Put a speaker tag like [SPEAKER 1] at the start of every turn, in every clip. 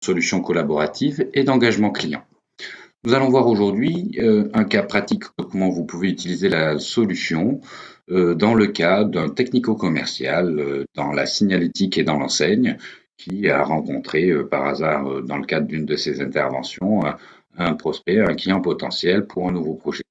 [SPEAKER 1] solution collaborative et d'engagement client. Nous allons voir aujourd'hui un cas pratique de comment vous pouvez utiliser la solution dans le cas d'un technico-commercial dans la signalétique et dans l'enseigne qui a rencontré par hasard dans le cadre d'une de ses interventions un prospect, un client potentiel pour un nouveau projet.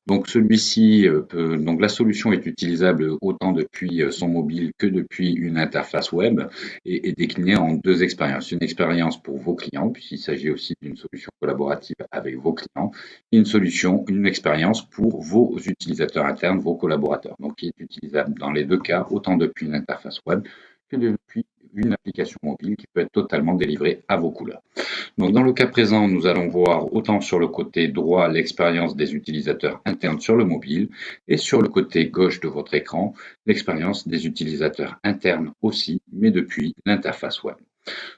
[SPEAKER 1] Donc celui-ci donc la solution est utilisable autant depuis son mobile que depuis une interface web et est déclinée en deux expériences. Une expérience pour vos clients, puisqu'il s'agit aussi d'une solution collaborative avec vos clients, et une expérience pour vos utilisateurs internes, vos collaborateurs. Donc qui est utilisable dans les deux cas, autant depuis une interface web que depuis une application mobile qui peut être totalement délivrée à vos couleurs. Donc, dans le cas présent, nous allons voir autant sur le côté droit l'expérience des utilisateurs internes sur le mobile et sur le côté gauche de votre écran l'expérience des utilisateurs internes aussi, mais depuis l'interface web.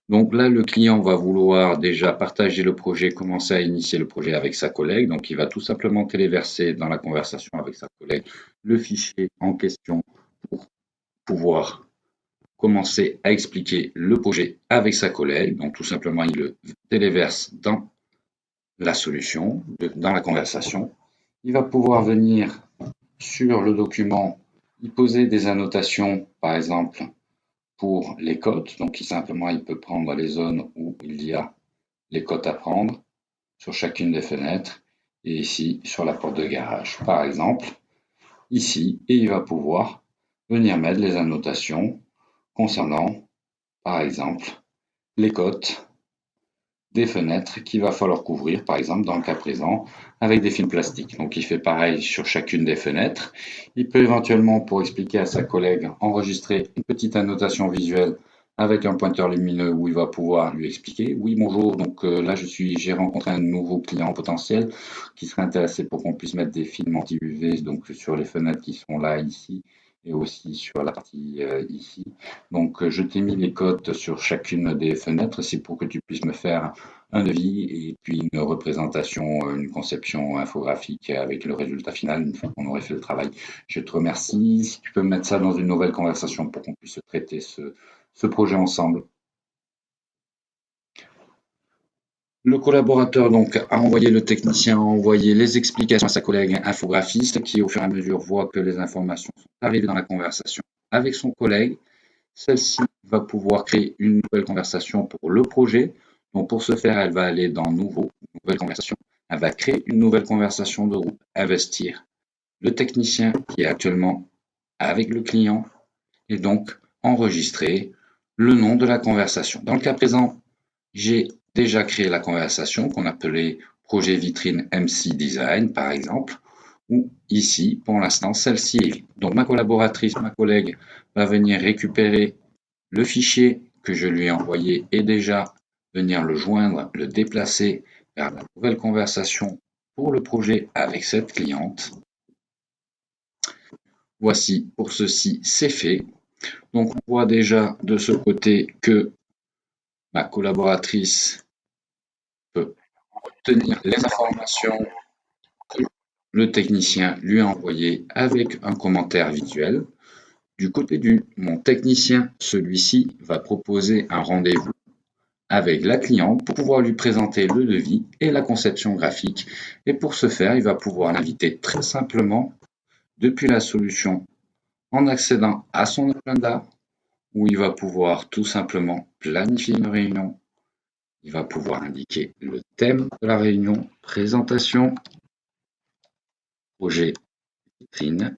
[SPEAKER 1] Donc là, le client va vouloir déjà partager le projet, commencer à initier le projet avec sa collègue. Donc, il va tout simplement téléverser dans la conversation avec sa collègue le fichier en question pour pouvoir commencer à expliquer le projet avec sa collègue. Donc tout simplement, il le téléverse dans la solution, dans la conversation. Il va pouvoir venir sur le document, y poser des annotations, par exemple, pour les cotes. Donc simplement, il peut prendre les zones où il y a les cotes à prendre sur chacune des fenêtres et ici sur la porte de garage, par exemple, ici, et il va pouvoir venir mettre les annotations concernant, par exemple, les cotes des fenêtres qu'il va falloir couvrir, par exemple, dans le cas présent, avec des films plastiques. Donc, il fait pareil sur chacune des fenêtres. Il peut éventuellement, pour expliquer à sa collègue, enregistrer une petite annotation visuelle avec un pointeur lumineux où il va pouvoir lui expliquer. Oui, bonjour, donc là, j'ai rencontré un nouveau client potentiel qui serait intéressé pour qu'on puisse mettre des films anti-UV donc sur les fenêtres qui sont là, ici, et aussi sur la partie ici. Donc, je t'ai mis les cotes sur chacune des fenêtres. C'est pour que tu puisses me faire un devis et puis une représentation, une conception infographique avec le résultat final une fois qu'on aurait fait le travail. Je te remercie. Si tu peux mettre ça dans une nouvelle conversation pour qu'on puisse traiter ce projet ensemble. Le collaborateur donc a envoyé le technicien, a envoyé les explications à sa collègue infographiste qui au fur et à mesure voit que les informations sont arrivées dans la conversation avec son collègue. Celle-ci va pouvoir créer une nouvelle conversation pour le projet. Donc pour ce faire, elle va aller dans Nouveau, Nouvelle conversation. Elle va créer une nouvelle conversation de groupe, investir le technicien qui est actuellement avec le client et donc enregistrer le nom de la conversation. Dans le cas présent, j'ai déjà créé la conversation qu'on appelait projet vitrine MC Design par exemple, ou ici, pour l'instant, celle-ci est vide. Donc ma collaboratrice, ma collègue, va venir récupérer le fichier que je lui ai envoyé et déjà venir le joindre, le déplacer vers la nouvelle conversation pour le projet avec cette cliente. Voici, pour ceci, c'est fait. Donc on voit déjà de ce côté que ma collaboratrice peut obtenir les informations que le technicien lui a envoyées avec un commentaire visuel. Du côté de mon technicien, celui-ci va proposer un rendez-vous avec la cliente pour pouvoir lui présenter le devis et la conception graphique. Et pour ce faire, il va pouvoir l'inviter très simplement depuis la solution en accédant à son agenda où il va pouvoir tout simplement planifier une réunion. Il va pouvoir indiquer le thème de la réunion, présentation, projet, vitrine.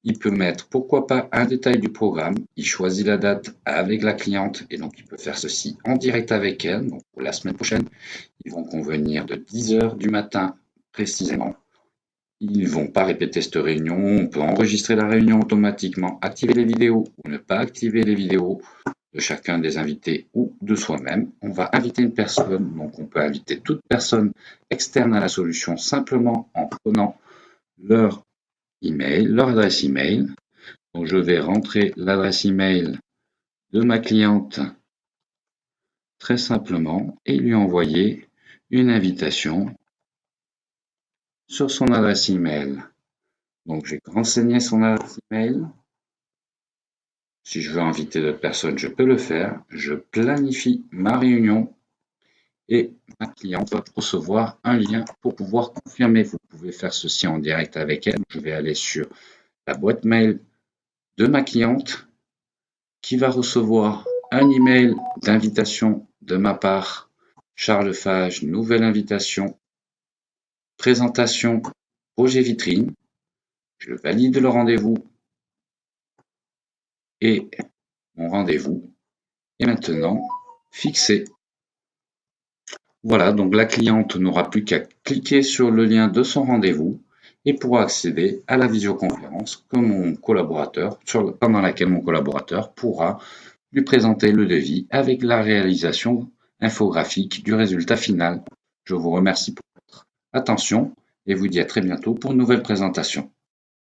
[SPEAKER 1] Il peut mettre, pourquoi pas, un détail du programme. Il choisit la date avec la cliente et donc il peut faire ceci en direct avec elle. Donc pour la semaine prochaine, ils vont convenir de 10h du matin précisément. Ils ne vont pas répéter cette réunion. On peut enregistrer la réunion automatiquement, activer les vidéos ou ne pas activer les vidéos de chacun des invités ou de soi-même. On va inviter une personne, donc on peut inviter toute personne externe à la solution simplement en prenant leur email, leur adresse email. Donc je vais rentrer l'adresse email de ma cliente très simplement et lui envoyer une invitation sur son adresse email. Donc j'ai renseigné son adresse email. Si je veux inviter d'autres personnes, je peux le faire. Je planifie ma réunion et ma cliente va recevoir un lien pour pouvoir confirmer. Vous pouvez faire ceci en direct avec elle. Je vais aller sur la boîte mail de ma cliente qui va recevoir un email d'invitation de ma part. Charles Fage, nouvelle invitation, présentation, projet vitrine. Je valide le rendez-vous et mon rendez-vous est maintenant fixé. Voilà, donc la cliente n'aura plus qu'à cliquer sur le lien de son rendez-vous et pourra accéder à la visioconférence pendant laquelle mon collaborateur pourra lui présenter le devis avec la réalisation infographique du résultat final. Je vous remercie pour votre attention et vous dis à très bientôt pour une nouvelle présentation.